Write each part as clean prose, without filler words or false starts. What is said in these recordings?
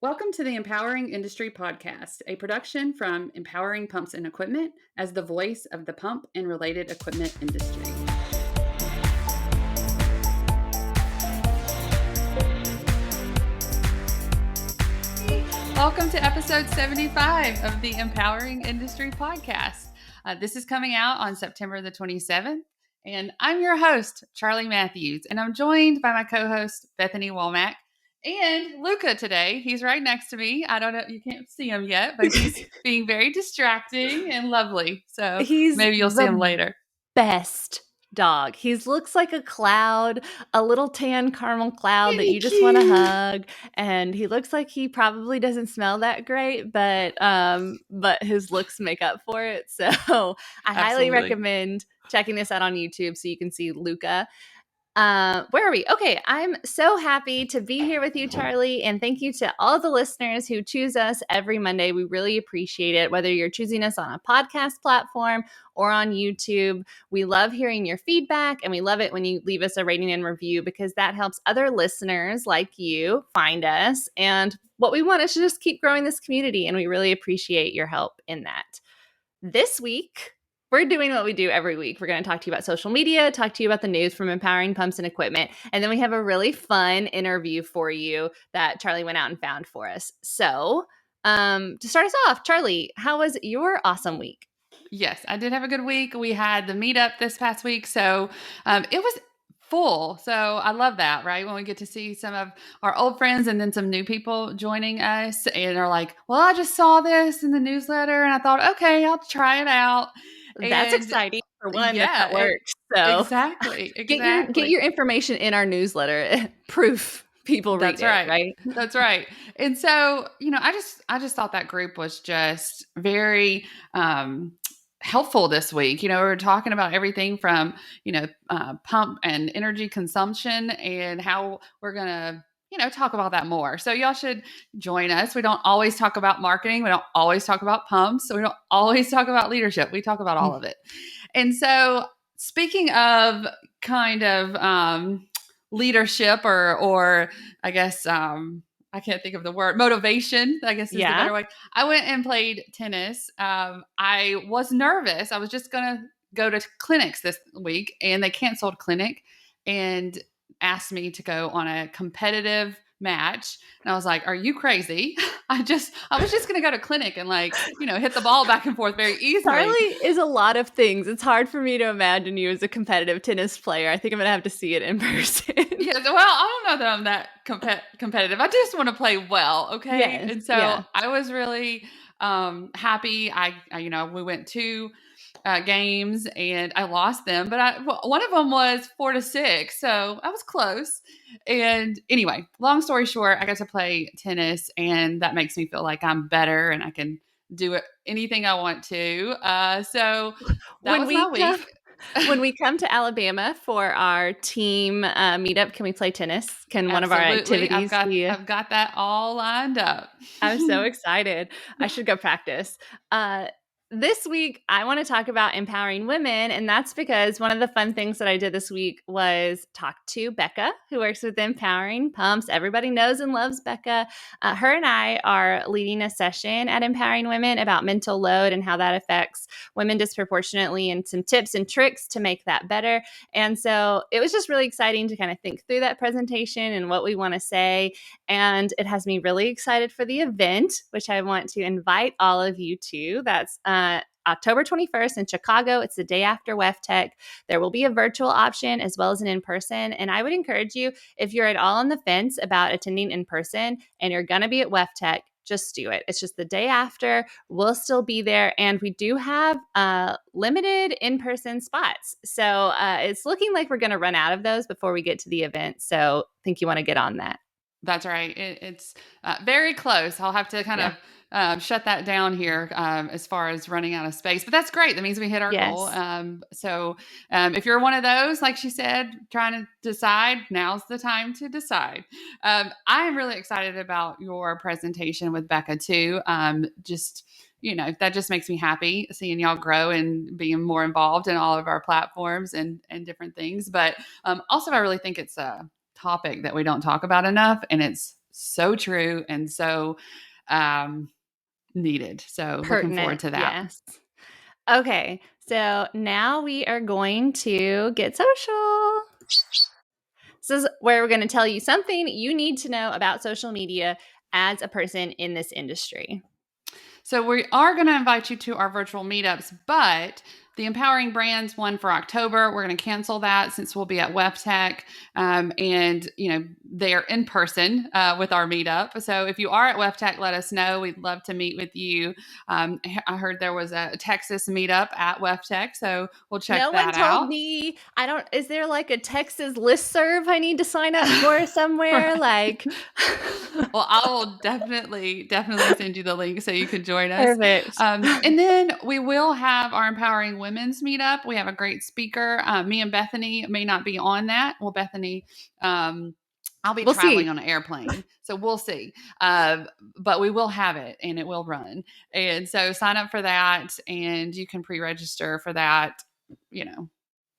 Welcome to the Empowering Industry Podcast, a production from Empowering Pumps and Equipment as the voice of the pump and related equipment industry. Welcome to episode 75 of the Empowering Industry Podcast. This is coming out on September the 27th, and I'm your host, Charli Matthews, and I'm joined by my co-host, Bethany Womack. And Luca today, he's right next to me. I don't know, you can't see him yet, but he's being very distracting and lovely. So maybe you'll see him later. Best dog. He looks like a cloud, a little tan caramel cloud that you just want to hug. And he looks like he probably doesn't smell that great, but his looks make up for it. So I highly recommend checking this out on YouTube so you can see Luca. Where are we? Okay, I'm so happy to be here with you, Charli, and thank you to all the listeners who choose us every Monday. We really appreciate it, whether you're choosing us on a podcast platform or on YouTube. We love hearing your feedback, and we love it when you leave us a rating and review because that helps other listeners like you find us. And what we want is to just keep growing this community, and we really appreciate your help in that. This week, we're doing what we do every week. We're going to talk to you about social media, talk to you about the news from Empowering Pumps and Equipment, and then we have a really fun interview for you that Charli went out and found for us. So to start us off, Charli, how was your awesome week? Yes, I did have a good week. We had the meetup this past week, so it was full. So I love that, right? When we get to see some of our old friends and then some new people joining us and are like, well, I just saw this in the newsletter and I thought, okay, I'll try it out. That's exciting for one. That works. So exactly. Get your information in our newsletter. Proof people read it, right? That's right. And so, I just thought that group was just very helpful this week. We were talking about everything from, pump and energy consumption and how we're going to talk about that more. So y'all should join us. We don't always talk about marketing. We don't always talk about pumps. So we don't always talk about leadership. We talk about all of it. And so speaking of kind of leadership or I guess, I can't think of the word, motivation, I guess is the better way. I went and played tennis. I was nervous. I was just going to go to clinics this week and they canceled clinic and asked me to go on a competitive match. And I was like, are you crazy? I was just going to go to clinic and hit the ball back and forth very easily. Charli is a lot of things. It's hard for me to imagine you as a competitive tennis player. I think I'm going to have to see it in person. Yeah, well, I don't know that I'm that competitive. I just want to play well, okay? Yes, and so I was really happy. We went to games and I lost them, but one of them was 4-6, so I was close. And anyway, long story short, I got to play tennis, and that makes me feel like I'm better and I can do anything I want to. So that was my week. When we come to Alabama for our team meetup, can we play tennis? Can one of our activities be? I've got that all lined up. I'm so excited. I should go practice. This week, I want to talk about empowering women, and that's because one of the fun things that I did this week was talk to Becca, who works with Empowering Pumps. Everybody knows and loves Becca. Her and I are leading a session at Empowering Women about mental load and how that affects women disproportionately and some tips and tricks to make that better. And so it was just really exciting to kind of think through that presentation and what we want to say. And it has me really excited for the event, which I want to invite all of you to. That's October 21st in Chicago. It's the day after WEFTech. There will be a virtual option as well as an in-person. And I would encourage you, if you're at all on the fence about attending in person and you're going to be at WEFTech, just do it. It's just the day after. We'll still be there. And we do have limited in-person spots. So it's looking like we're going to run out of those before we get to the event. So I think you want to get on that. That's right. It's very close. I'll have to kind of shut that down here as far as running out of space. But that's great. That means we hit our goal. So if you're one of those, like she said, trying to decide, now's the time to decide. I'm really excited about your presentation with Becca too. That just makes me happy seeing y'all grow and being more involved in all of our platforms and different things. But also, I really think it's a topic that we don't talk about enough, and it's so true and so needed. So looking forward Pertinent, to that. yes. Okay, so now we are going to get social. This is where we're going to tell you something you need to know about social media as a person in this industry. So we are going to invite you to our virtual meetups, but the Empowering Brands one for October, we're going to cancel that since we'll be at WebTech, and they're in person with our meetup. So if you are at WebTech, let us know. We'd love to meet with you. I heard there was a Texas meetup at WebTech, so we'll check that out. No one told me. Is there like a Texas listserv I need to sign up for somewhere? Well, I will definitely send you the link so you can join us. Perfect. And then we will have our Empowering Women's Meetup. We have a great speaker. Me and Bethany may not be on that. Well, Bethany, I'll be traveling on an airplane, so we'll see. But we will have it, and it will run. And so sign up for that, and you can pre-register for that.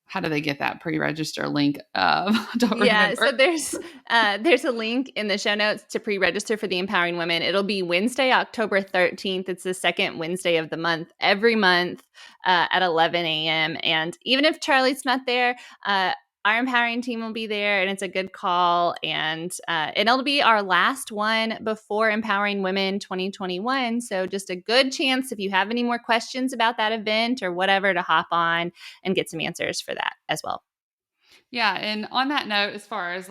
How do they get that pre-register link? Don't remember. So there's a link in the show notes to pre-register for the Empowering Women. It'll be Wednesday, October 13th. It's the second Wednesday of the month, every month at 11 a.m. And even if Charlie's not there, our empowering team will be there, and it's a good call. And it'll be our last one before Empowering Women 2021. So just a good chance, if you have any more questions about that event or whatever, to hop on and get some answers for that as well. Yeah. And on that note, as far as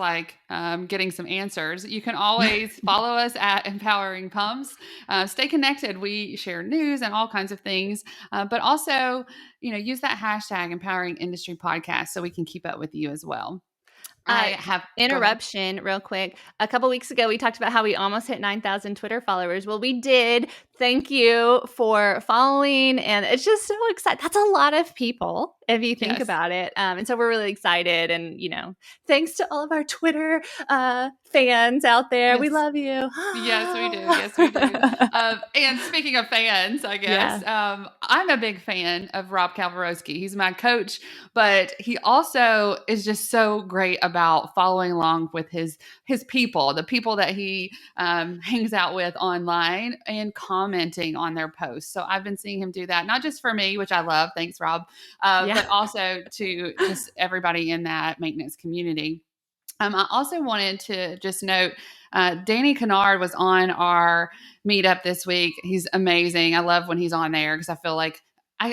getting some answers, you can always follow us at Empowering Pumps. Stay connected. We share news and all kinds of things, but also, use that hashtag Empowering Industry Podcast so we can keep up with you as well. Interruption real quick. A couple weeks ago, we talked about how we almost hit 9,000 Twitter followers. Well, we did. Thank you for following. And it's just so exciting. That's a lot of people if you think about it. And so we're really excited. And, thanks to all of our Twitter fans out there. Yes. We love you. Yes, we do. Yes, we do. And speaking of fans, I guess, I'm a big fan of Rob Kalwarowski. He's my coach, but he also is just so great about following along with his people, the people that he hangs out with online, and commenting on their posts. So I've been seeing him do that, not just for me, which I love. Thanks, Rob. But also to just everybody in that maintenance community. I also wanted to just note, Danny Kennard was on our meetup this week. He's amazing. I love when he's on there because I feel like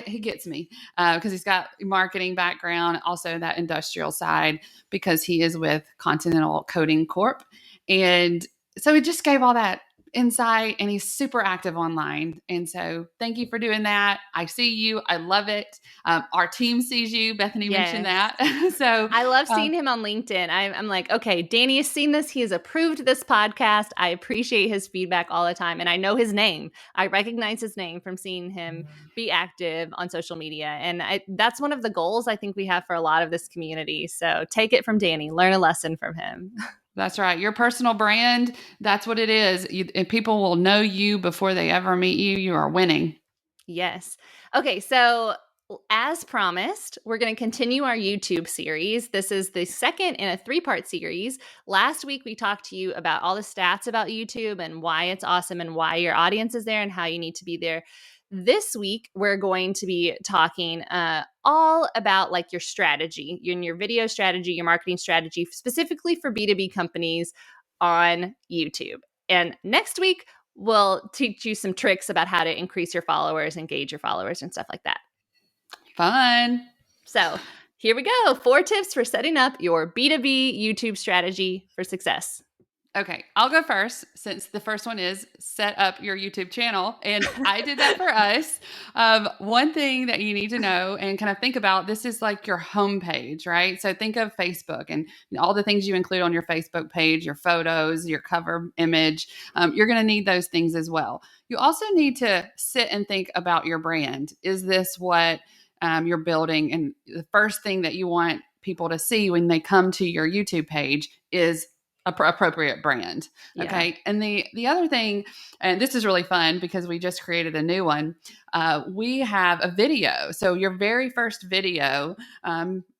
he gets me because he's got marketing background, also that industrial side, because he is with Continental Coating Corp. And so he just gave all that insight, and he's super active online. And so thank you for doing that. I see you. I love it. Our team sees you. Bethany mentioned that. So I love seeing him on LinkedIn. I'm like, okay, Danny has seen this. He has approved this podcast. I appreciate his feedback all the time. And I know his name. I recognize his name from seeing him be active on social media. And that's one of the goals I think we have for a lot of this community. So take it from Danny, learn a lesson from him. That's right. Your personal brand, that's what it is. And people will know you before they ever meet you. You are winning. Yes. Okay. So as promised, we're going to continue our YouTube series. This is the second in a 3-part series. Last week, we talked to you about all the stats about YouTube and why it's awesome and why your audience is there and how you need to be there. This week, we're going to be talking all about your strategy, your video strategy, your marketing strategy, specifically for B2B companies on YouTube. And next week, we'll teach you some tricks about how to increase your followers, engage your followers, and stuff like that. Fun. So here we go. 4 tips for setting up your B2B YouTube strategy for success. Okay, I'll go first since the first one is set up your YouTube channel. And I did that for us. One thing that you need to know and kind of think about, this is like your homepage, right? So think of Facebook and all the things you include on your Facebook page, your photos, your cover image. You're going to need those things as well. You also need to sit and think about your brand. Is this what you're building? And the first thing that you want people to see when they come to your YouTube page is appropriate brand. Okay. Yeah. And the other thing, and this is really fun because we just created a new one. We have a video. So your very first video,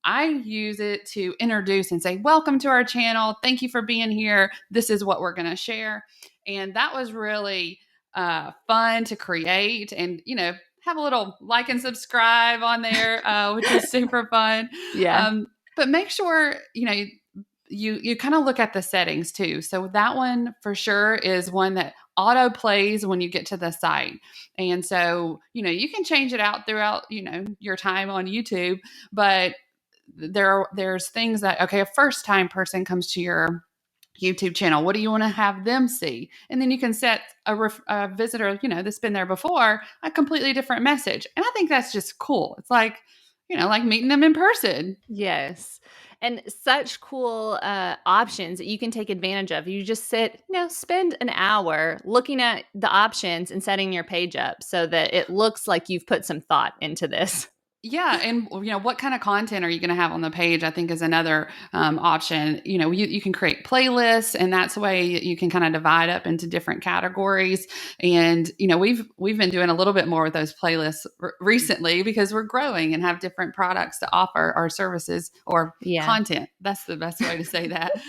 I use it to introduce and say, welcome to our channel. Thank you for being here. This is what we're going to share. And that was really fun to create, and, have a little like and subscribe on there, which was super fun. Yeah. But make sure, you kind of look at the settings too. So that one for sure is one that auto plays when you get to the site. And so, you can change it out throughout, your time on YouTube, but there's things that, okay, a first time person comes to your YouTube channel, what do you want to have them see? And then you can set a visitor, that's been there before, a completely different message. And I think that's just cool. It's like, like meeting them in person. Yes. And such cool options that you can take advantage of. You just spend an hour looking at the options and setting your page up so that it looks like you've put some thought into this. Yeah. And, what kind of content are you going to have on the page, I think is another option. You can create playlists, and that's the way you can kind of divide up into different categories. And, we've been doing a little bit more with those playlists recently because we're growing and have different products to offer, our services or content. That's the best way to say that.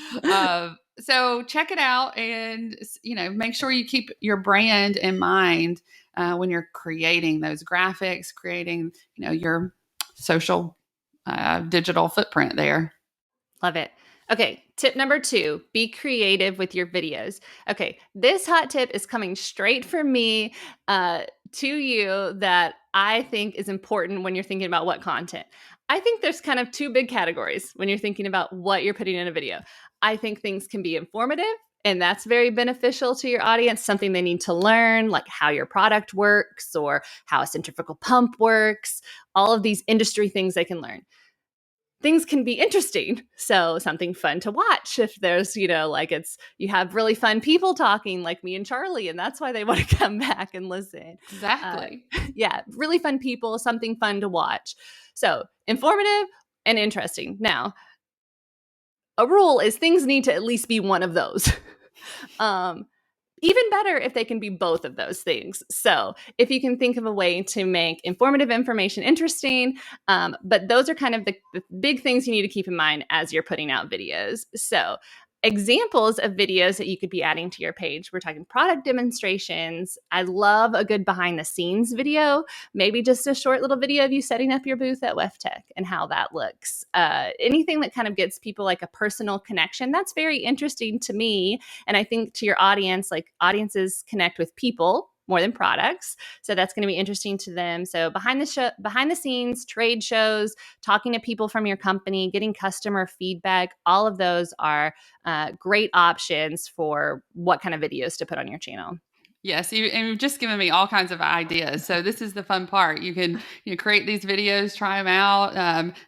So check it out, and, make sure you keep your brand in mind when you're creating those graphics, creating, your social digital footprint there. Love it. Okay, tip number 2, be creative with your videos. Okay, this hot tip is coming straight from me to you that I think is important when you're thinking about what content. I think there's kind of 2 big categories when you're thinking about what you're putting in a video. I think things can be informative, and that's very beneficial to your audience, something they need to learn, like how your product works or how a centrifugal pump works, all of these industry things they can learn. Things can be interesting. So something fun to watch if there's, you have really fun people talking like me and Charli, and that's why they want to come back and listen. Exactly. Yeah, really fun people, something fun to watch. So informative and interesting. Now, a rule is things need to at least be one of those. Even better if they can be both of those things. So if you can think of a way to make informative information interesting, but those are kind of the big things you need to keep in mind as you're putting out videos. So examples of videos that you could be adding to your page. We're talking product demonstrations. I love a good behind the scenes video, maybe just a short little video of you setting up your booth at WefTech and how that looks. Anything that kind of gets people like a personal connection. That's very interesting to me. And I think to your audience, like audiences connect with people more than products. So that's going to be interesting to them. So behind the scenes, trade shows, talking to people from your company, getting customer feedback, all of those are great options for what kind of videos to put on your channel. Yes, you've just given me all kinds of ideas. So this is the fun part. You can create these videos, try them out,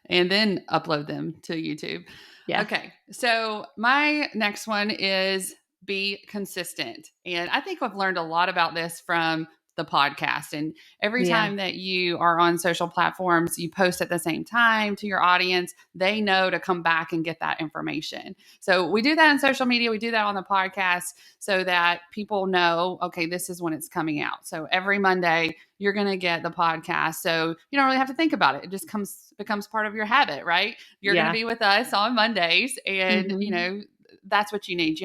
and then upload them to YouTube. Yeah. Okay. So my next one is be consistent. And I think I've learned a lot about this from the podcast. And every time that you are on social platforms, you post at the same time to your audience, they know to come back and get that information. So we do that in social media. We do that on the podcast so that people know, okay, this is when it's coming out. So every Monday, you're going to get the podcast. So you don't really have to think about it. It just becomes part of your habit, right? You're going to be with us on Mondays, and that's what you need.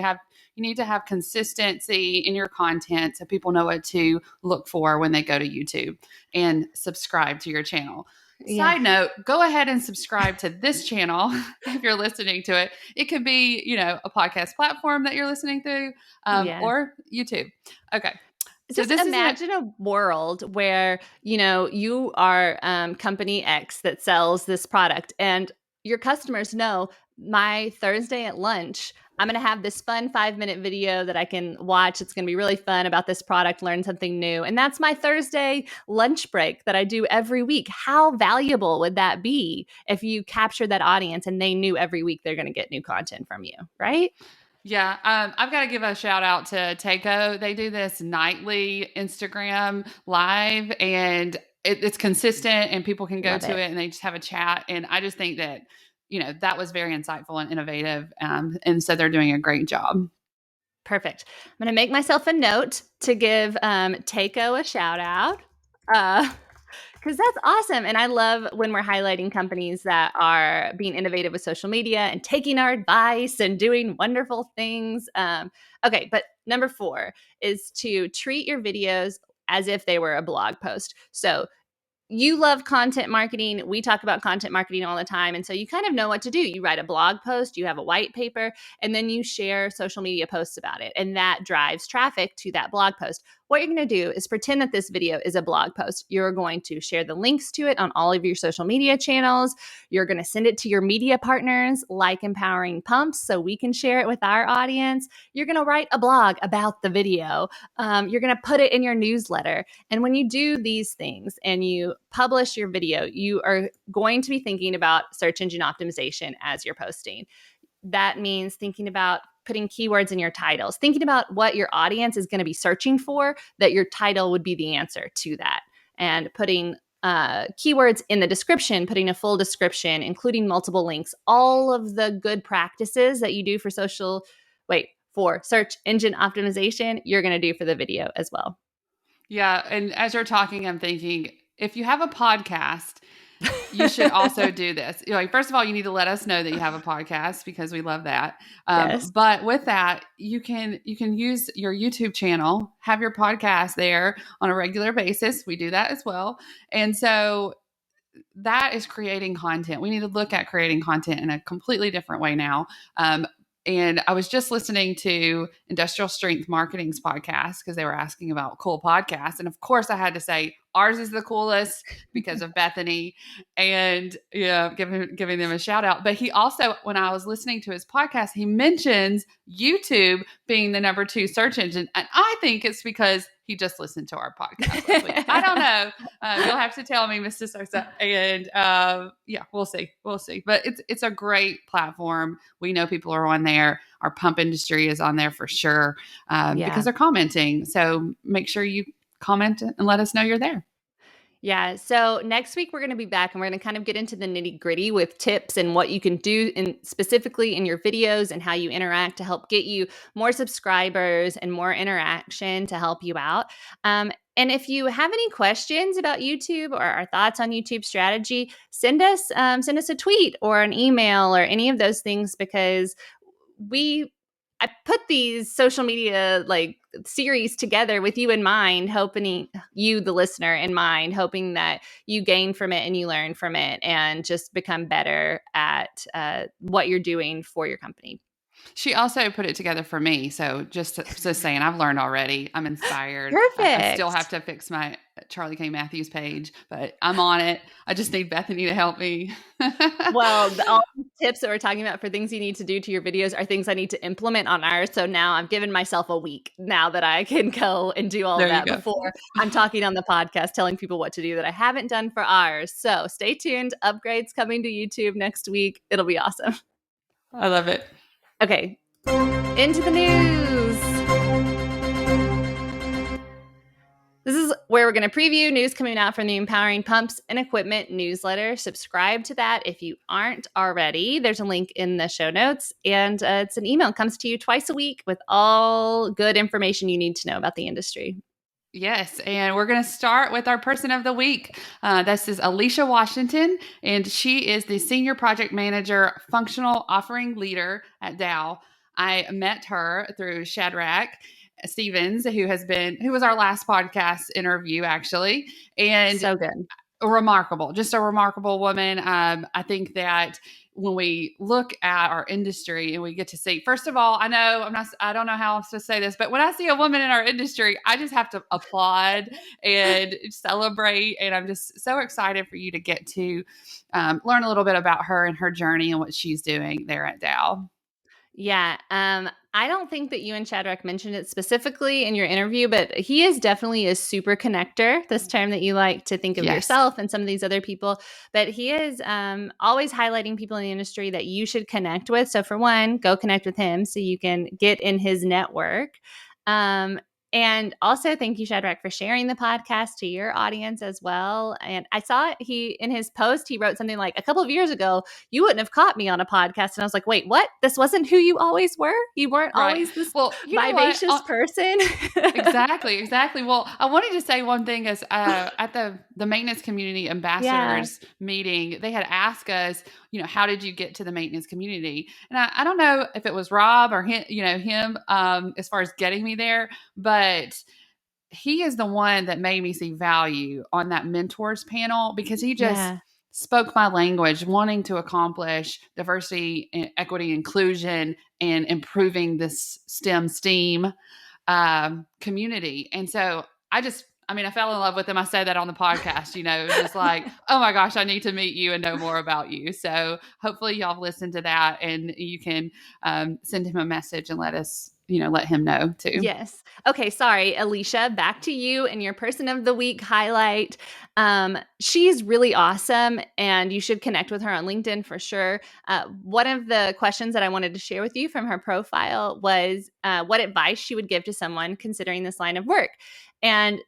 You need to have consistency in your content so people know what to look for when they go to YouTube, and subscribe to your channel. Side note, go ahead and subscribe to this channel if you're listening to it. It could be, a podcast platform that you're listening through, or YouTube. Okay. So just imagine a world where, you are company X that sells this product, and your customers know my Thursday at lunch, I'm going to have this fun 5-minute video that I can watch. It's going to be really fun about this product, learn something new. And that's my Thursday lunch break that I do every week. How valuable would that be if you captured that audience and they knew every week they're going to get new content from you, right? Yeah, I've got to give a shout out to Takeo. They do this nightly Instagram live, and it's consistent, and people can go to it and they just have a chat. And I just think that, that was very insightful and innovative. And so they're doing a great job. Perfect. I'm going to make myself a note to give Takeo a shout out. because that's awesome. And I love when we're highlighting companies that are being innovative with social media and taking our advice and doing wonderful things. Okay, but number 4 is to treat your videos as if they were a blog post. So you love content marketing. We talk about content marketing all the time. And so you kind of know what to do. You write a blog post, you have a white paper, and then you share social media posts about it. And that drives traffic to that blog post. What you're going to do is pretend that this video is a blog post. You're going to share the links to it on all of your social media channels. You're going to send it to your media partners like Empowering Pumps so we can share it with our audience. You're going to write a blog about the video. You're going to put it in your newsletter. And when you do these things and you publish your video, you are going to be thinking about search engine optimization as you're posting. That means thinking about putting keywords in your titles, thinking about what your audience is going to be searching for, that your title would be the answer to that, and putting keywords in the description, putting a full description, including multiple links, all of the good practices that you do for for search engine optimization, you're going to do for the video as well. Yeah. And as you're talking, I'm thinking, if you have a podcast, you should also do this. First of all, you need to let us know that you have a podcast because we love that. Yes. But with that, you can use your YouTube channel, have your podcast there on a regular basis. We do that as well. And so that is creating content. We need to look at creating content in a completely different way now. And I was just listening to Industrial Strength Marketing's podcast because they were asking about cool podcasts. And of course, I had to say ours is the coolest because of Bethany and giving them a shout out. But he also, when I was listening to his podcast, he mentions YouTube being the number 2 search engine. And I think it's because he just listened to our podcast last week. I don't know. You'll have to tell me, Mr. Sosa. And we'll see. We'll see. But it's a great platform. We know people are on there. Our pump industry is on there for sure because they're commenting. So make sure you comment and let us know you're there. Yeah. So next week we're going to be back and we're going to kind of get into the nitty gritty with tips and what you can do specifically in your videos and how you interact to help get you more subscribers and more interaction to help you out. And if you have any questions about YouTube or our thoughts on YouTube strategy, send us a tweet or an email or any of those things because I put these social media series together with you in mind, hoping you, the listener, in mind, hoping that you gain from it and you learn from it and just become better at what you're doing for your company. She also put it together for me. So just saying, I've learned already. I'm inspired. Perfect. I still have to fix my Charlie K. Matthews page, but I'm on it. I just need Bethany to help me. Well, all the tips that we're talking about for things you need to do to your videos are things I need to implement on ours. So now I've given myself a week now that I can go and do all that before I'm talking on the podcast, telling people what to do that I haven't done for ours. So stay tuned. Upgrades coming to YouTube next week. It'll be awesome. I love it. Okay, into the news. This is where we're going to preview news coming out from the Empowering Pumps and Equipment newsletter. Subscribe to that if you aren't already. There's a link in the show notes, and it's an email. It comes to you twice a week with all good information you need to know about the industry. Yes, and we're going to start with our person of the week. This is Alicia Washington, and she is the Senior Project Manager, Functional Offering Leader at Dow. I met her through Shadrach Stevens, who was our last podcast interview, actually. And so good. Just a remarkable woman. I think that when we look at our industry and we get to see, first of all, I don't know how else to say this, but when I see a woman in our industry, I just have to applaud and celebrate. And I'm just so excited for you to get to learn a little bit about her and her journey and what she's doing there at Dow. Yeah. I don't think that you and Shadrach mentioned it specifically in your interview, but he is definitely a super connector, this term that you like to think of yourself and some of these other people. But he is always highlighting people in the industry that you should connect with. So for one, go connect with him so you can get in his network. And also thank you, Shadrach, for sharing the podcast to your audience as well. And I saw in his post, he wrote something like, a couple of years ago, you wouldn't have caught me on a podcast. And I was like, wait, what? This wasn't who you always were? You weren't Right. always this Well, you know what? vivacious person? Exactly. Well, I wanted to say one thing is at the maintenance community ambassadors meeting, they had asked us, how did you get to the maintenance community? And I don't know if it was Rob or him as far as getting me there, but he is the one that made me see value on that mentors panel, because he just spoke my language, wanting to accomplish diversity and equity, inclusion, and improving this STEAM community. And so I fell in love with him. I said that on the podcast, just like, oh my gosh, I need to meet you and know more about you. So hopefully y'all have listened to that, and you can send him a message and let him know too. Yes. Okay. Sorry, Alicia, back to you and your person of the week highlight. She's really awesome, and you should connect with her on LinkedIn for sure. One of the questions that I wanted to share with you from her profile was what advice she would give to someone considering this line of work. And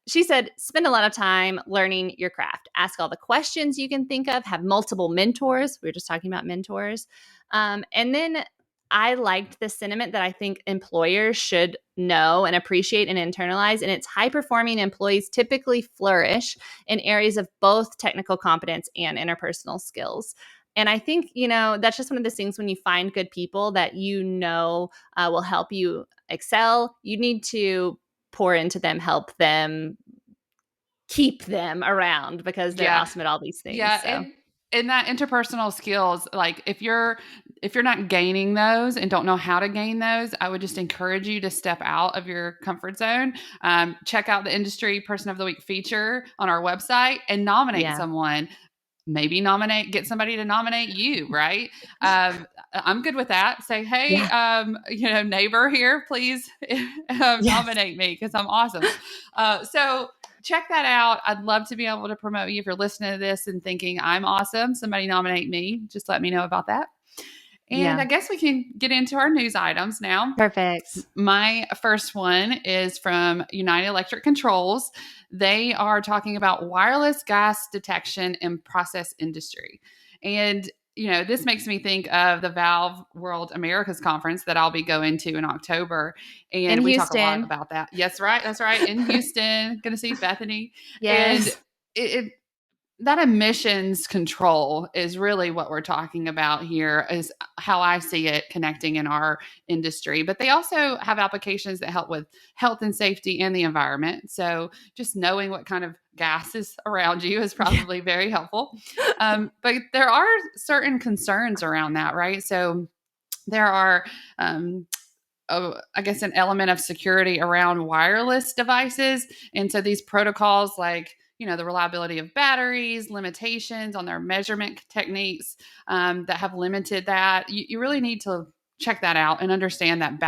she said, spend a lot of time learning your craft. Ask all the questions you can think of. Have multiple mentors. We were just talking about mentors. And then I liked the sentiment that I think employers should know and appreciate and internalize. And it's high-performing employees typically flourish in areas of both technical competence and interpersonal skills. And I think, that's just one of those things when you find good people that will help you excel. You need to pour into them, help them, keep them around, because they're awesome at all these things. Yeah. So. And that interpersonal skills, like if you're not gaining those and don't know how to gain those, I would just encourage you to step out of your comfort zone. Check out the Industry Person of the Week feature on our website and nominate someone. Maybe get somebody to nominate you, right? I'm good with that. Say, hey, neighbor here, please nominate me, because I'm awesome. So check that out. I'd love to be able to promote you. If you're listening to this and thinking I'm awesome, somebody nominate me. Just let me know about that. And I guess we can get into our news items now. Perfect. My first one is from United Electric Controls. They are talking about wireless gas detection in process industry. And this makes me think of the Valve World Americas conference that I'll be going to in October. And we talk a lot about that. Yes, right. That's right. In Houston, going to see Bethany. Yes. And that emissions control is really what we're talking about here, is how I see it connecting in our industry. But they also have applications that help with health and safety and the environment. So just knowing what kind of gas is around you is probably very helpful. But there are certain concerns around that, right? So there are, I guess, an element of security around wireless devices. And so these protocols, like, the reliability of batteries, limitations on their measurement techniques that have limited that. You really need to check that out and understand that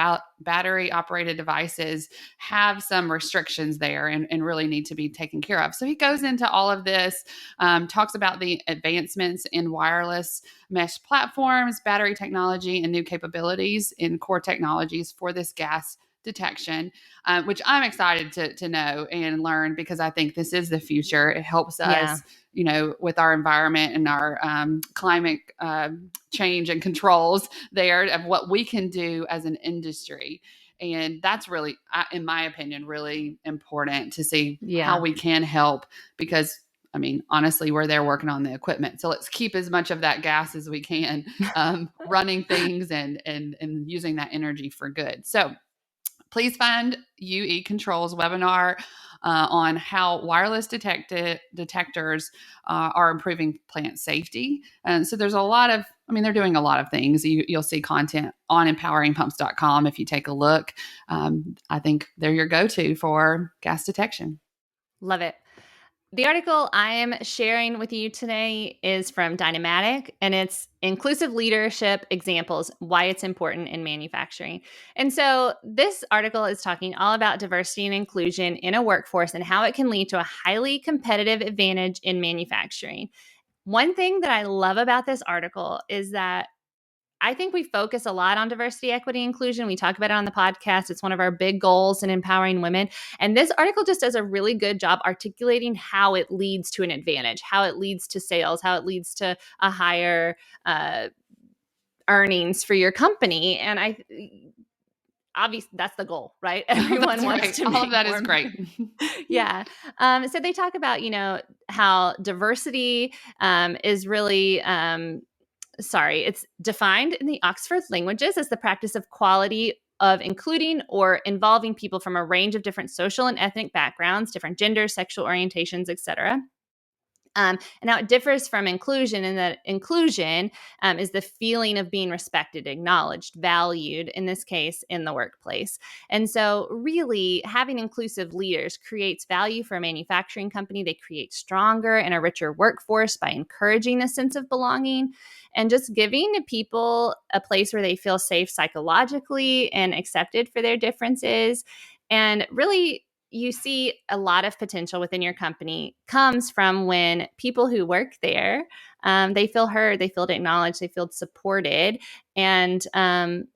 battery operated devices have some restrictions there and really need to be taken care of. So he goes into all of this, talks about the advancements in wireless mesh platforms, battery technology, and new capabilities in core technologies for this gas detection, which I'm excited to know and learn, because I think this is the future. It helps us, with our environment and our climate change and controls there of what we can do as an industry. And that's really, in my opinion, really important to see how we can help, because honestly, we're there working on the equipment. So let's keep as much of that gas as we can, running things and using that energy for good. So please find UE Controls webinar on how wireless detectors are improving plant safety. And so there's a lot of, they're doing a lot of things. You'll see content on empoweringpumps.com if you take a look. I think they're your go-to for gas detection. Love it. The article I am sharing with you today is from Dynamatic, and it's Inclusive Leadership Examples, Why It's Important in Manufacturing. And so this article is talking all about diversity and inclusion in a workforce and how it can lead to a highly competitive advantage in manufacturing. One thing that I love about this article is that I think we focus a lot on diversity, equity, inclusion. We talk about it on the podcast. It's one of our big goals in empowering women. And this article just does a really good job articulating how it leads to an advantage, how it leads to sales, how it leads to a higher earnings for your company. And obviously that's the goal, right? Everyone wants to make all of that more is great. Yeah. So they talk about, how diversity is really it's defined in the Oxford Languages as the practice of quality of including or involving people from a range of different social and ethnic backgrounds, different genders, sexual orientations, etc. And now it differs from inclusion in that inclusion is the feeling of being respected, acknowledged, valued, in this case, in the workplace. And so really having inclusive leaders creates value for a manufacturing company. They create stronger and a richer workforce by encouraging a sense of belonging and just giving people a place where they feel safe psychologically and accepted for their differences. And really, you see a lot of potential within your company comes from when people who work there, they feel heard, they feel acknowledged, they feel supported. And in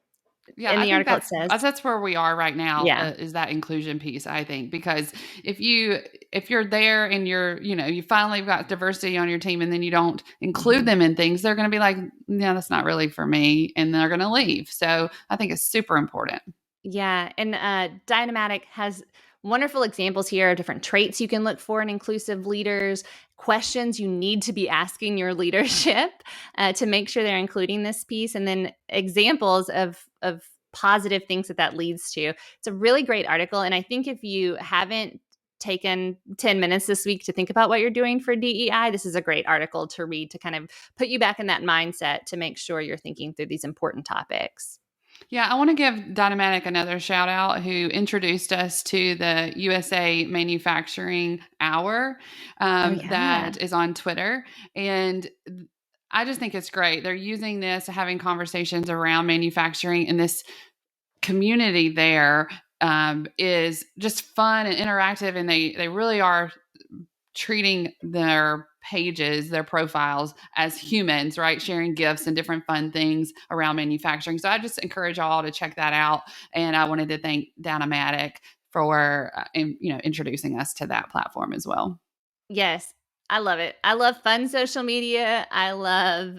the article it says, that's where we are right now. Yeah. Is that inclusion piece, I think, because if you're there and you finally got diversity on your team and then you don't include them in things, they're going to be like, no, that's not really for me, and they're going to leave. So I think it's super important. Yeah. And Dynamatic has wonderful examples here of different traits you can look for in inclusive leaders, questions you need to be asking your leadership to make sure they're including this piece, and then examples of positive things that leads to. It's a really great article. And I think if you haven't taken 10 minutes this week to think about what you're doing for DEI, this is a great article to read to kind of put you back in that mindset to make sure you're thinking through these important topics. Yeah, I want to give Dynamatic another shout out who introduced us to the USA Manufacturing Hour that is on Twitter. And I just think it's great. They're using this, having conversations around manufacturing, and this community there is just fun and interactive. And they really are treating their pages, their profiles as humans, right? Sharing gifts and different fun things around manufacturing. So I just encourage y'all to check that out. And I wanted to thank Dynamatic for introducing us to that platform as well. Yes. I love it. I love fun social media. I love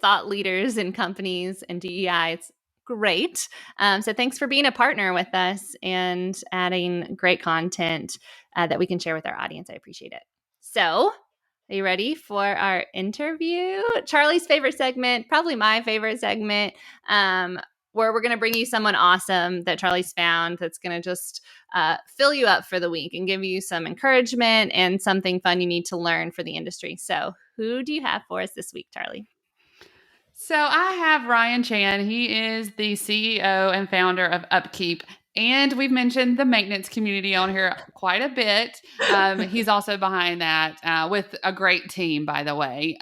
thought leaders in companies and DEI. It's great. So thanks for being a partner with us and adding great content that we can share with our audience. I appreciate it. So are you ready for our interview? Charli's favorite segment, probably my favorite segment, where we're going to bring you someone awesome that Charli's found that's going to just fill you up for the week and give you some encouragement and something fun you need to learn for the industry. So who do you have for us this week, Charli? So I have Ryan Chan. He is the CEO and founder of UpKeep. And we've mentioned the maintenance community on here quite a bit. He's also behind that with a great team, by the way.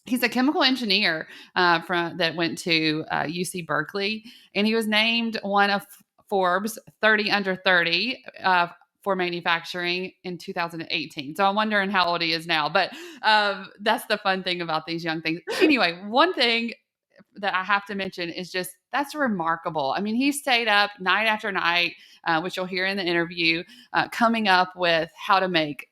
He's a chemical engineer that went to UC Berkeley, and he was named one of Forbes 30 under 30 for manufacturing in 2018. So I'm wondering how old he is now, but that's the fun thing about these young things. Anyway, one thing that I have to mention is just that's remarkable. I mean, he stayed up night after night, which you'll hear in the interview, coming up with how to make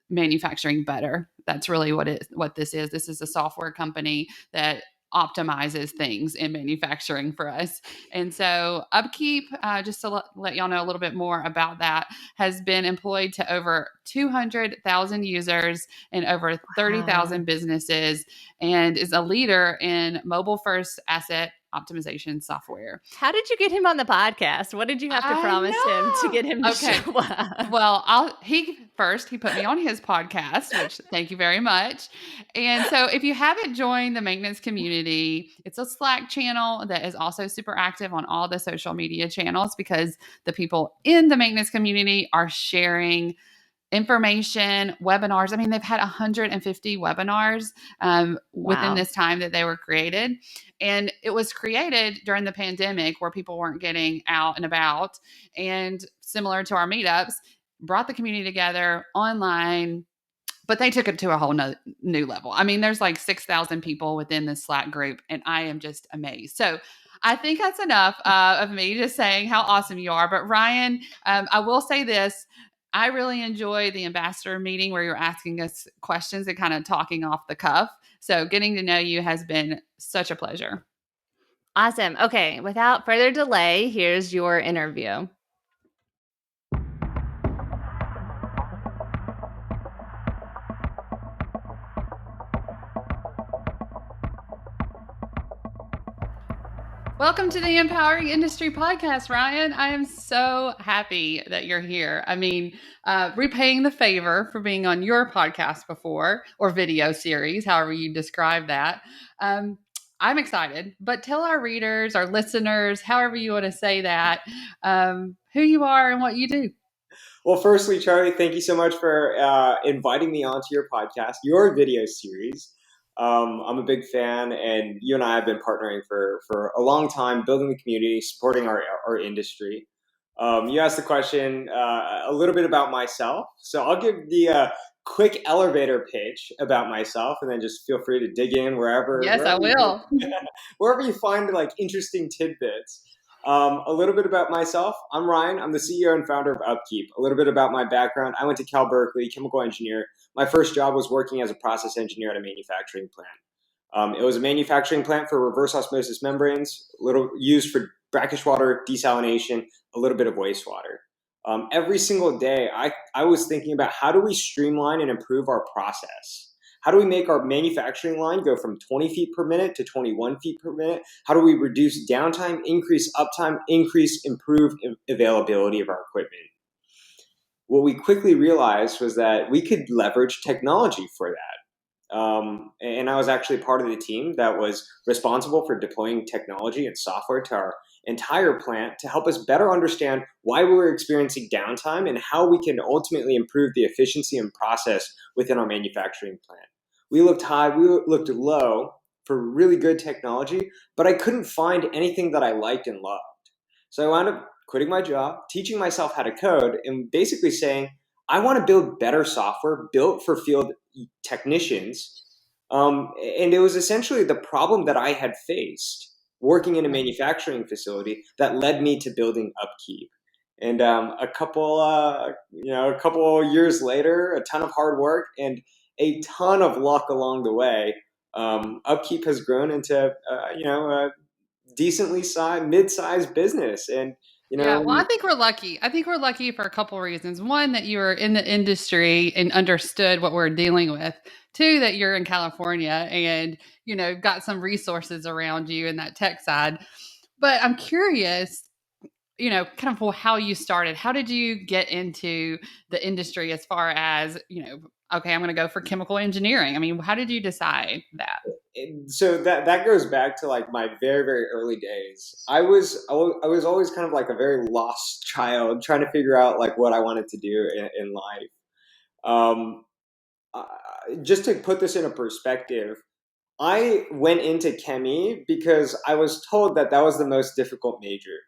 manufacturing better. That's really what this is. This is a software company that optimizes things in manufacturing for us. And so UpKeep, just to let y'all know a little bit more about that, has been employed to over 200,000 users and over 30,000 businesses, and is a leader in mobile first asset optimization software. How did you get him on the podcast? What did you have to promise him to get him to show up? Well, he put me on his podcast, which thank you very much. And so if you haven't joined the maintenance community, it's a Slack channel that is also super active on all the social media channels, because the people in the maintenance community are sharing information, webinars. I mean, they've had 150 webinars within this time that they were created. And it was created during the pandemic where people weren't getting out and about. And similar to our meetups, brought the community together online, but they took it to a whole new level. I mean, there's like 6,000 people within this Slack group, and I am just amazed. So I think that's enough of me just saying how awesome you are. But Ryan, I will say this. I really enjoy the ambassador meeting where you're asking us questions and kind of talking off the cuff. So getting to know you has been such a pleasure. Awesome. Okay, without further delay, here's your interview. Welcome to the Empowering Industry Podcast, Ryan. I am so happy that you're here. I mean, repaying the favor for being on your podcast before, or video series, however you describe that. I'm excited, but tell our readers, our listeners, however you want to say that, who you are and what you do. Well, firstly, Charli, thank you so much for inviting me onto your podcast, your video series. I'm a big fan, and you and I have been partnering for a long time, building the community, supporting our industry. You asked the question a little bit about myself, so I'll give the quick elevator pitch about myself, and then just feel free to dig in wherever. Yes, I will. Wherever you find like interesting tidbits. A little bit about myself. I'm Ryan. I'm the CEO and founder of UpKeep. A little bit about my background. I went to Berkeley, chemical engineer. My first job was working as a process engineer at a manufacturing plant. It was a manufacturing plant for reverse osmosis membranes, used for brackish water desalination, a little bit of wastewater. Every single day, I was thinking about how do we streamline and improve our process? How do we make our manufacturing line go from 20 feet per minute to 21 feet per minute? How do we reduce downtime, increase uptime, improve availability of our equipment? What we quickly realized was that we could leverage technology for that. And I was actually part of the team that was responsible for deploying technology and software to our entire plant to help us better understand why we were experiencing downtime and how we can ultimately improve the efficiency and process within our manufacturing plant. We looked high, we looked low for really good technology, but I couldn't find anything that I liked and loved. So I wound up quitting my job, teaching myself how to code, and basically saying, I want to build better software built for field technicians. And it was essentially the problem that I had faced working in a manufacturing facility that led me to building UpKeep. And a couple years later, a ton of hard work and a ton of luck along the way, UpKeep has grown into a decently sized, mid-sized business. And yeah, well, I think we're lucky. I think we're lucky for a couple of reasons. One, that you were in the industry and understood what we're dealing with. Two, that you're in California and, got some resources around you in that tech side. But I'm curious, kind of how you started. How did you get into the industry as far as, okay, I'm going to go for chemical engineering? I mean, how did you decide that? So that goes back to like my very, very early days. I was always kind of like a very lost child trying to figure out like what I wanted to do in life. Just to put this in a perspective, I went into chemie because I was told that was the most difficult major.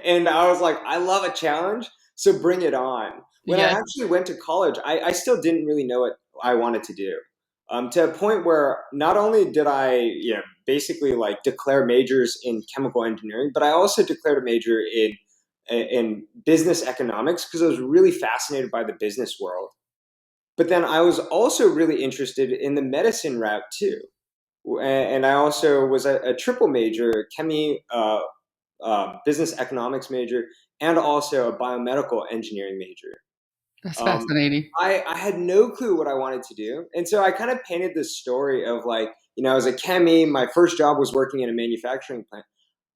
And I was like, I love a challenge, so bring it on. When I actually went to college, I still didn't really know what I wanted to do. To a point where not only did I basically like declare majors in chemical engineering, but I also declared a major in business economics because I was really fascinated by the business world. But then I was also really interested in the medicine route too. And I also was a triple major, chemie, business economics major, and also a biomedical engineering major. That's fascinating. I had no clue what I wanted to do. And so I kind of painted this story of like, as a chemie, my first job was working in a manufacturing plant.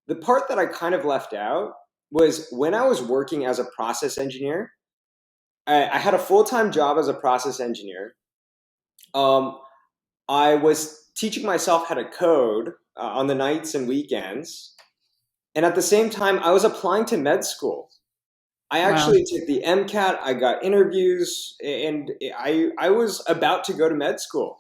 The part that I kind of left out was when I was working as a process engineer, I had a full-time job as a process engineer. I was teaching myself how to code on the nights and weekends. And at the same time, I was applying to med school. I actually took the MCAT, I got interviews, and I was about to go to med school.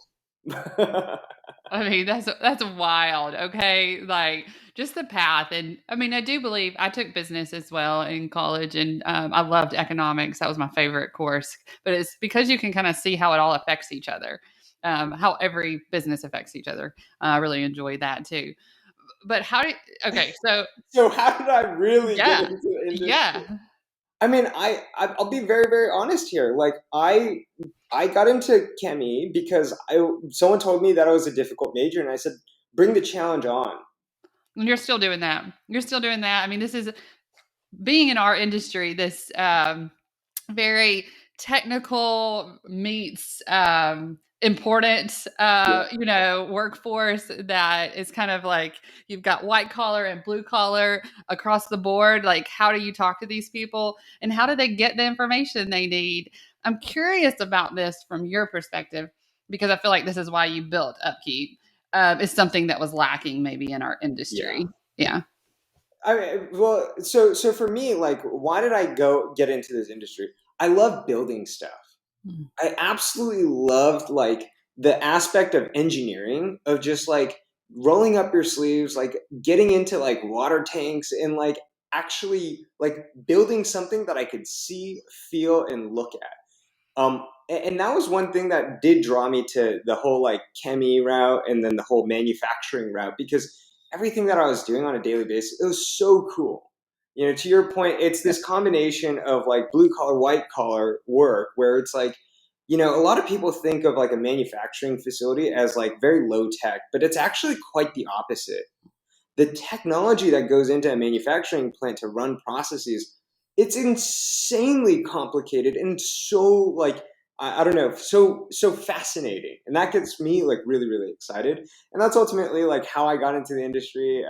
I mean, that's wild. Okay. Like just the path. And I mean, I do believe I took business as well in college, and I loved economics. That was my favorite course. But it's because you can kind of see how it all affects each other, how every business affects each other. I really enjoy that too. But okay, So how did I really get yeah, into the industry? yeah. I mean, I'll be very, very honest here. Like I got into chemie because someone told me that I was a difficult major, and I said, bring the challenge on. And you're still doing that. You're still doing that. I mean, this is being in our industry, this very technical meets important workforce that is kind of like you've got white collar and blue collar across the board. Like, how do you talk to these people and how do they get the information they need? I'm curious about this from your perspective, because I feel like this is why you built UpKeep. Is something that was lacking maybe in our industry. Yeah. I mean, well, so for me, like, why did I get into this industry? I love building stuff. I absolutely loved like the aspect of engineering, of just like rolling up your sleeves, like getting into like water tanks and like actually like building something that I could see, feel, and look at. And that was one thing that did draw me to the whole like chemie route and then the whole manufacturing route, because everything that I was doing on a daily basis, it was so cool. You know, to your point, it's this combination of like blue collar, white collar work where it's like, you know, a lot of people think of like a manufacturing facility as like very low tech, but it's actually quite the opposite. The technology that goes into a manufacturing plant to run processes, it's insanely complicated and so like I don't know, so fascinating, and that gets me like really, really excited. And that's ultimately like how I got into the industry.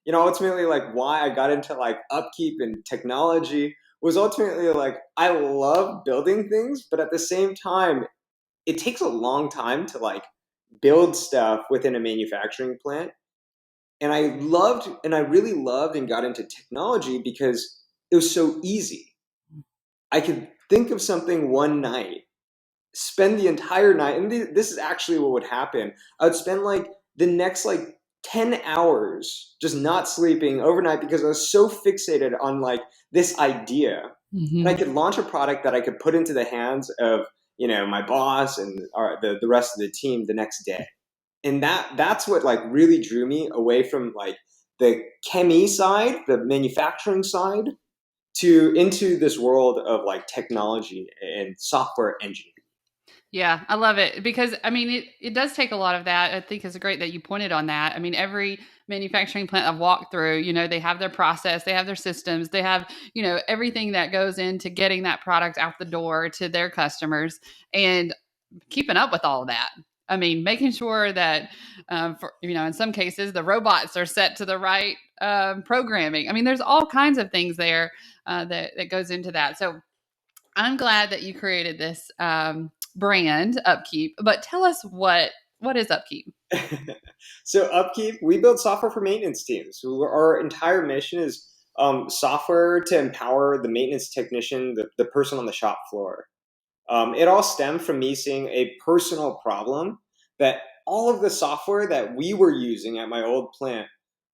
You know, ultimately like why I got into like upkeep and technology was ultimately like I love building things, but at the same time, it takes a long time to like build stuff within a manufacturing plant. And I really loved and got into technology because it was so easy. I could think of something one night, spend the entire night, and this is actually what would happen. I would spend like the next like 10 hours just not sleeping overnight because I was so fixated on like this idea. And I could launch a product that I could put into the hands of, you know, my boss and the rest of the team the next day. And that's what like really drew me away from like the chemie side, the manufacturing side, to into this world of like technology and software engineering. Yeah, I love it because I mean it does take a lot of that. I think it's great that you pointed on that. I mean, every manufacturing plant I've walked through, you know, they have their process, they have their systems, they have, you know, everything that goes into getting that product out the door to their customers and keeping up with all of that. I mean, making sure that, for, you know, in some cases the robots are set to the right programming. I mean, there's all kinds of things there that goes into that. So I'm glad that you created this brand, UpKeep. But tell us what is UpKeep? So upkeep, we build software for maintenance teams. Our entire mission is software to empower the maintenance technician, the person on the shop floor. It all stemmed from me seeing a personal problem that all of the software that we were using at my old plant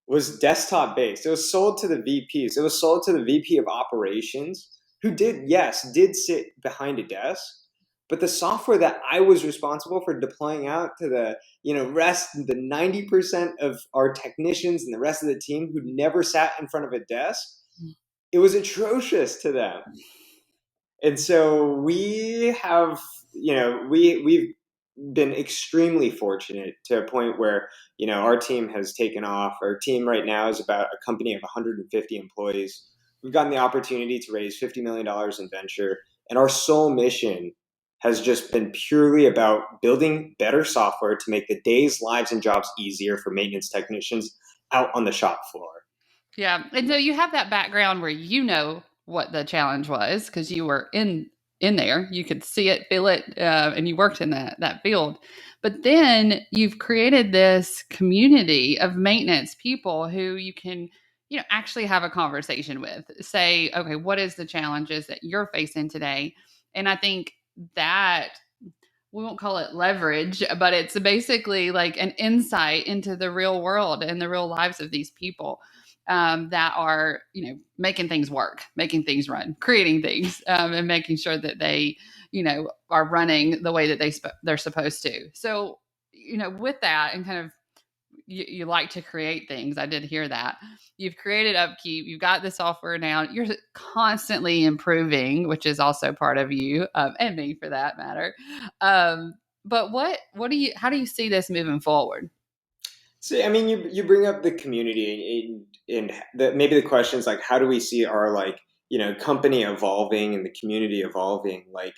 was desktop based. It was sold to the VPs. It was sold to the VP of operations, who did sit behind a desk. But the software that I was responsible for deploying out to the, you know, the 90% of our technicians and the rest of the team who never sat in front of a desk, it was atrocious to them. And so we have, you know, we've been extremely fortunate to a point where, you know, our team has taken off. Our team right now is about a company of 150 employees. We've gotten the opportunity to raise $50 million in venture. And our sole mission has just been purely about building better software to make the days, lives, and jobs easier for maintenance technicians out on the shop floor. Yeah. And so you have that background where you know what the challenge was because you were in there. You could see it, feel it, and you worked in that field. But then you've created this community of maintenance people who you can, you know, actually have a conversation with. Say, okay, what is the challenges that you're facing today? And I think that we won't call it leverage, but it's basically like an insight into the real world and the real lives of these people that are, making things work, making things run, creating things, and making sure that they, are running the way that they're supposed to. So, with that and kind of, you like to create things. I did hear that. You've created UpKeep. You've got the software now. You're constantly improving, which is also part of you, and me for that matter. But how do you see this moving forward? See, I mean, you bring up the community and maybe the question is like, how do we see our company evolving and the community evolving? Like,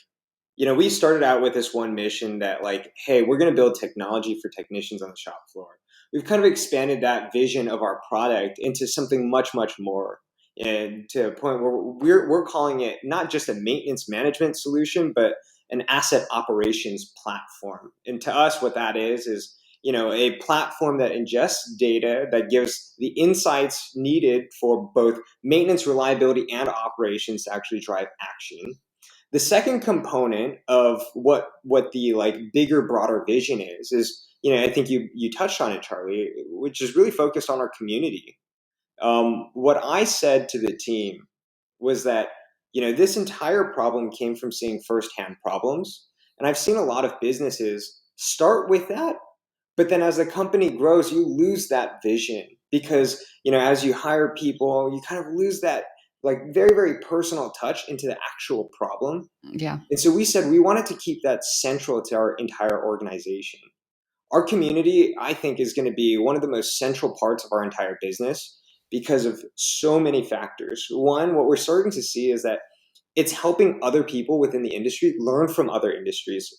we started out with this one mission that like, hey, we're going to build technology for technicians on the shop floor. We've kind of expanded that vision of our product into something much, much more, and to a point where we're calling it not just a maintenance management solution, but an asset operations platform. And to us, what that is a platform that ingests data that gives the insights needed for both maintenance, reliability, and operations to actually drive action. The second component of what the like bigger, broader vision is I think you touched on it, Charlie, which is really focused on our community. What I said to the team was that this entire problem came from seeing firsthand problems, and I've seen a lot of businesses start with that, but then as the company grows, you lose that vision because as you hire people, you kind of lose that like very, very personal touch into the actual problem. Yeah. And so we said we wanted to keep that central to our entire organization. Our community, I think, is going to be one of the most central parts of our entire business because of so many factors. One, what we're starting to see is that it's helping other people within the industry learn from other industries.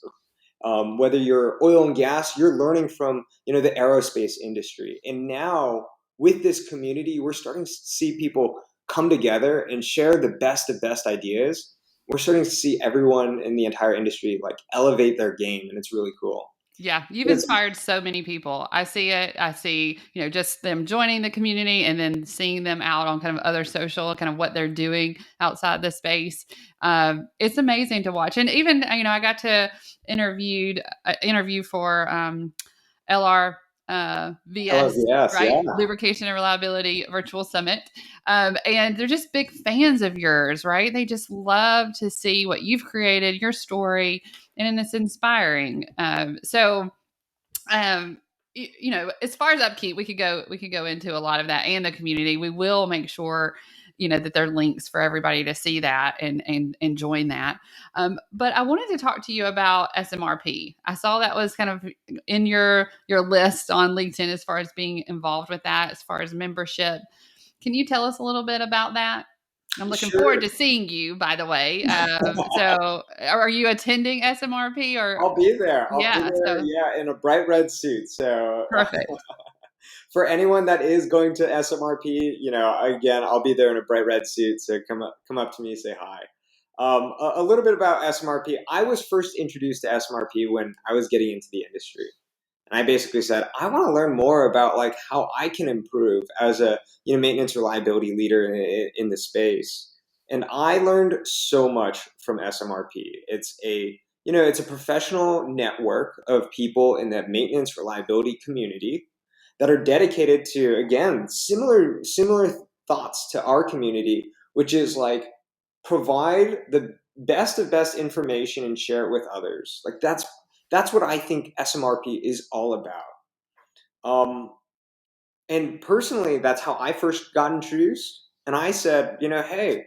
Whether you're oil and gas, you're learning from the aerospace industry. And now with this community, we're starting to see people come together and share the best of best ideas. We're starting to see everyone in the entire industry like elevate their game, and it's really cool. Yeah, you've inspired so many people. I see it. I see, just them joining the community and then seeing them out on kind of other social, kind of what they're doing outside the space. It's amazing to watch. And even, I got to interview for LR VS, yes, right? yeah. Lubrication and Reliability Virtual Summit. And they're just big fans of yours, right? They just love to see what you've created, your story, and it's inspiring. So, as far as UpKeep, we could go into a lot of that and the community. We will make sure, that there are links for everybody to see that and join that. But I wanted to talk to you about SMRP. I saw that was kind of in your list on LinkedIn as far as being involved with that, as far as membership. Can you tell us a little bit about that? I'm looking forward to seeing you, by the way. So are you attending SMRP or? I'll be there. So, in a bright red suit. So perfect. For anyone that is going to SMRP, again, I'll be there in a bright red suit. So come up to me, say hi. A little bit about SMRP. I was first introduced to SMRP when I was getting into the industry. And I basically said, I want to learn more about like how I can improve as a maintenance reliability leader in the space. And I learned so much from SMRP. It's a professional network of people in that maintenance reliability community that are dedicated to, again, similar thoughts to our community, which is like provide the best of best information and share it with others. Like that's what I think SMRP is all about. And personally, that's how I first got introduced. And I said, hey,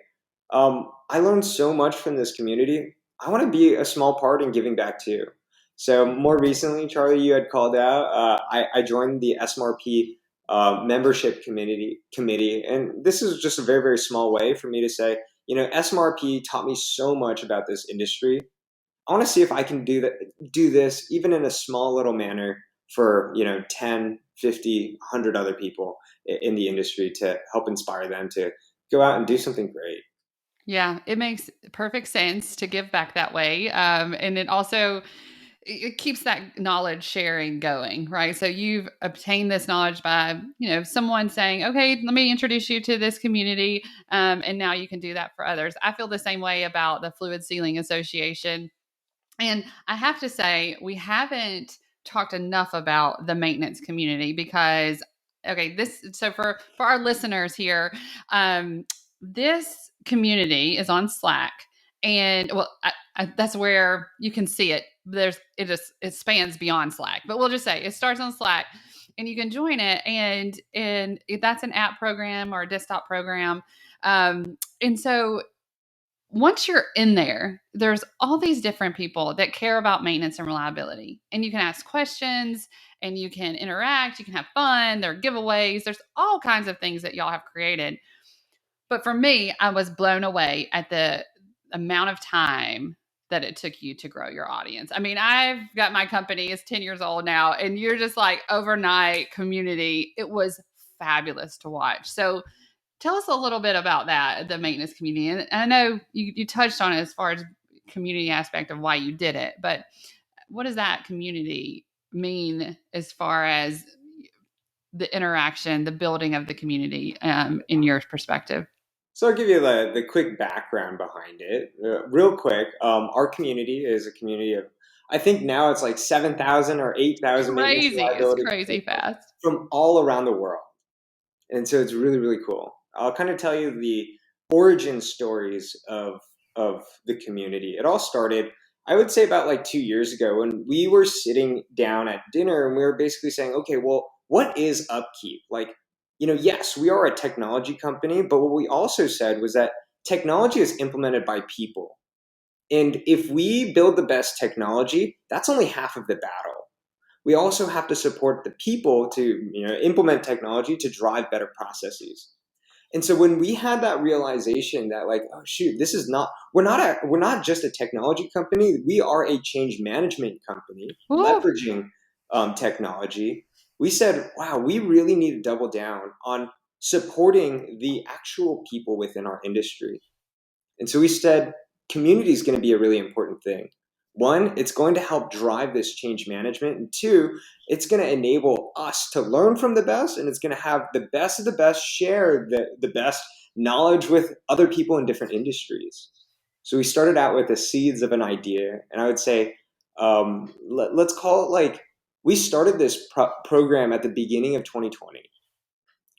I learned so much from this community. I want to be a small part in giving back too. So more recently, Charlie, you had called out, I joined the SMRP membership committee. And this is just a very, very small way for me to say, SMRP taught me so much about this industry. I want to see if I can do this even in a small little manner for 10, 50, 100 other people in the industry to help inspire them to go out and do something great. Yeah, it makes perfect sense to give back that way. And it keeps that knowledge sharing going, right? So you've obtained this knowledge by, someone saying, okay, let me introduce you to this community. And now you can do that for others. I feel the same way about the Fluid Sealing Association. And I have to say, we haven't talked enough about the maintenance community because, okay, so for our listeners here, this community is on Slack, and well, that's where you can see it. It spans beyond Slack, but we'll just say it starts on Slack, and you can join it, and that's an app program or a desktop program, and so once you're in there, there's all these different people that care about maintenance and reliability. And you can ask questions and you can interact, you can have fun, there are giveaways, there's all kinds of things that y'all have created. But for me, I was blown away at the amount of time that it took you to grow your audience. I mean, I've got my company, it's 10 years old now, and you're just like overnight community. It was fabulous to watch. So tell us a little bit about that, the maintenance community. And I know you touched on it as far as community aspect of why you did it, but what does that community mean as far as the interaction, the building of the community in your perspective? So I'll give you the quick background behind it. Real quick, our community is a community of, I think now it's like 7,000 or 8,000 maintenance It's reliability crazy fast. from all around the world. And so it's really, really cool. I'll kind of tell you the origin stories of the community. It all started, I would say, about like 2 years ago when we were sitting down at dinner and we were basically saying, okay, well, what is UpKeep? Like, yes, we are a technology company, but what we also said was that technology is implemented by people. And if we build the best technology, that's only half of the battle. We also have to support the people to implement technology to drive better processes. And so when we had that realization that like, oh shoot, this is not, we're not just a technology company, we are a change management company. Ooh. Leveraging technology. We said, wow, we really need to double down on supporting the actual people within our industry. And so we said, community is going to be a really important thing. One, it's going to help drive this change management. And two, it's going to enable us to learn from the best, and it's going to have the best of the best share the best knowledge with other people in different industries. So we started out with the seeds of an idea, and I would say, let's call it like, we started this program at the beginning of 2020.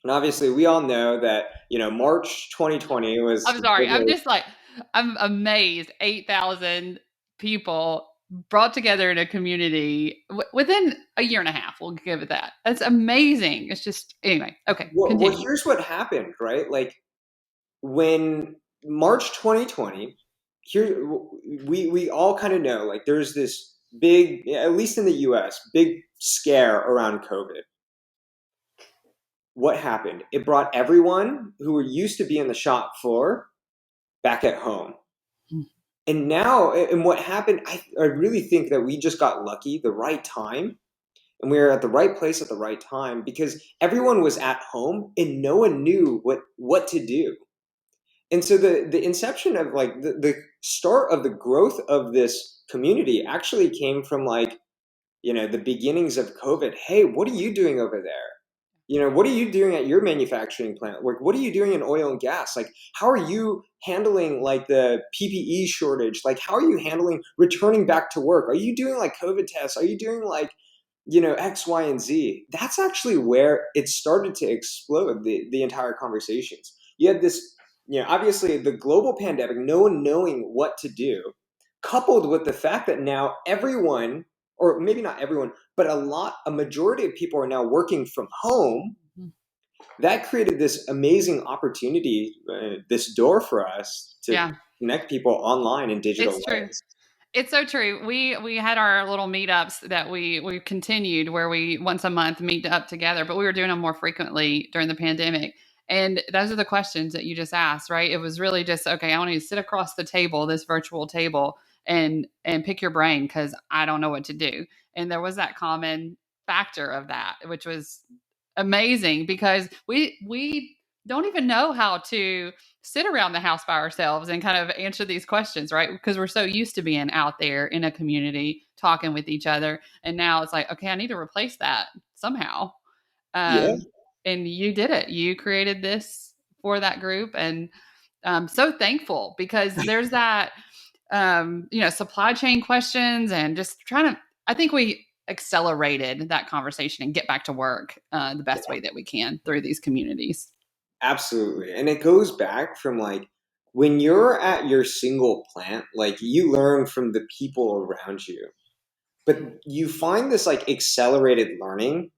And obviously we all know that, March 2020 was... I'm sorry. I'm amazed. 8,000 people brought together in a community within a year and a half. We'll give it that. That's amazing. It's just, anyway. Okay. Well, here's what happened, right? Like when March 2020, here we all kind of know, like there's this big, at least in the US, big scare around COVID. What happened? It brought everyone who were used to be in the shop floor back at home. And now, and what happened, I really think that we just got lucky, the right time, and we were at the right place at the right time because everyone was at home and no one knew what to do. And so the inception of like the start of the growth of this community actually came from like, the beginnings of COVID. Hey, what are you doing over there? What are you doing at your manufacturing plant? Like, what are you doing in oil and gas? Like, how are you handling like the PPE shortage? Like, how are you handling returning back to work? Are you doing like COVID tests? Are you doing like, X, Y, and Z? That's actually where it started to explode the entire conversations. You had this, obviously the global pandemic, no one knowing what to do, coupled with the fact that now everyone, or maybe not everyone, but a majority of people are now working from home. That created this amazing opportunity, this door for us to connect people online in digital ways. True. It's so true. We had our little meetups that we continued where we once a month meet up together, but we were doing them more frequently during the pandemic. And those are the questions that you just asked, right? It was really just, okay, I want you to sit across the table, this virtual table, and pick your brain because I don't know what to do. And there was that common factor of that, which was amazing because we don't even know how to sit around the house by ourselves and kind of answer these questions, right? Because we're so used to being out there in a community talking with each other. And now it's like, okay, I need to replace that somehow. And you did it. You created this for that group. And I'm so thankful because there's that supply chain questions and just trying to, I think we accelerated that conversation and get back to work the best way that we can through these communities. Absolutely. And it goes back from like when you're at your single plant, like you learn from the people around you, but you find this like accelerated learning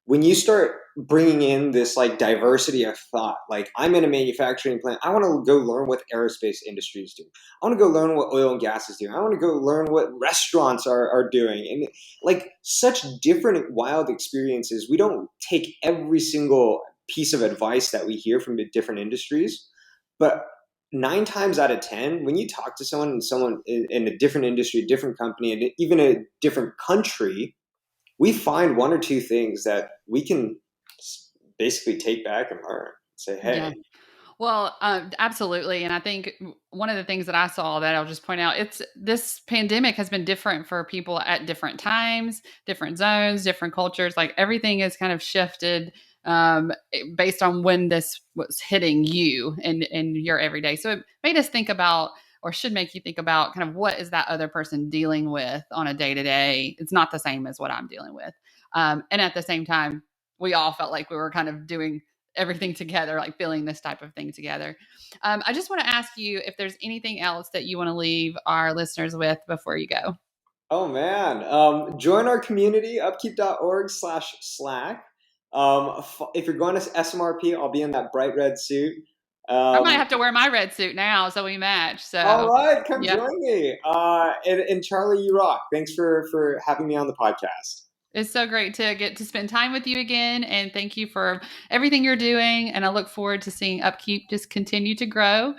when you start bringing in this like diversity of thought. Like I'm in a manufacturing plant. I want to go learn what aerospace industry is doing. I want to go learn what oil and gas is doing. I want to go learn what restaurants are doing. And like such different wild experiences. We don't take every single piece of advice that we hear from the different industries, but 9 times out of 10, when you talk to someone in a different industry, different company, and even a different country, we find 1 or 2 things that we can basically take back and learn. Say, hey. Yeah. Well, absolutely. And I think one of the things that I saw that I'll just point out, this pandemic has been different for people at different times, different zones, different cultures. Like everything is kind of shifted based on when this was hitting you in your everyday. So it made us think about, or should make you think about, kind of what is that other person dealing with on a day-to-day. It's not the same as what I'm dealing with. And at the same time, we all felt like we were kind of doing everything together, like feeling this type of thing together. I just want to ask you if there's anything else that you want to leave our listeners with before you go. Oh man. Join our community, upkeep.org/Slack. If you're going to SMRP, I'll be in that bright red suit. I might have to wear my red suit now so we match. So all right, come join me. And Charli, you rock. Thanks for having me on the podcast. It's so great to get to spend time with you again. And thank you for everything you're doing. And I look forward to seeing UpKeep just continue to grow.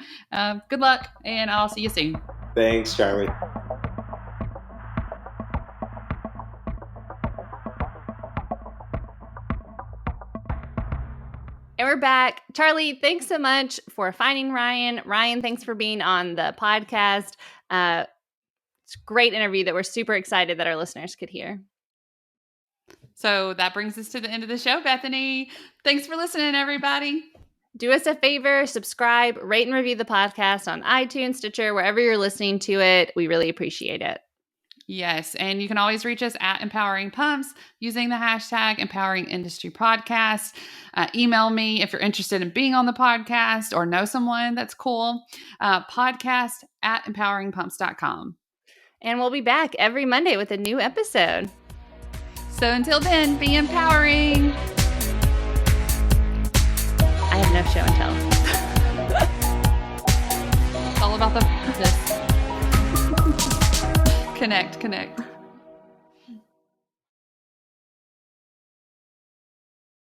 Good luck, and I'll see you soon. Thanks, Charli. And we're back. Charli, thanks so much for finding Ryan. Ryan, thanks for being on the podcast. It's a great interview that we're super excited that our listeners could hear. So that brings us to the end of the show, Bethany. Thanks for listening, everybody. Do us a favor, subscribe, rate and review the podcast on iTunes, Stitcher, wherever you're listening to it. We really appreciate it. Yes, and you can always reach us at Empowering Pumps using the hashtag Empowering Industry Podcast. Email me if you're interested in being on the podcast or know someone that's cool. podcast@empoweringpumps.com. And we'll be back every Monday with a new episode. So until then, be empowering. I have no show and tell. It's all about this. Connect.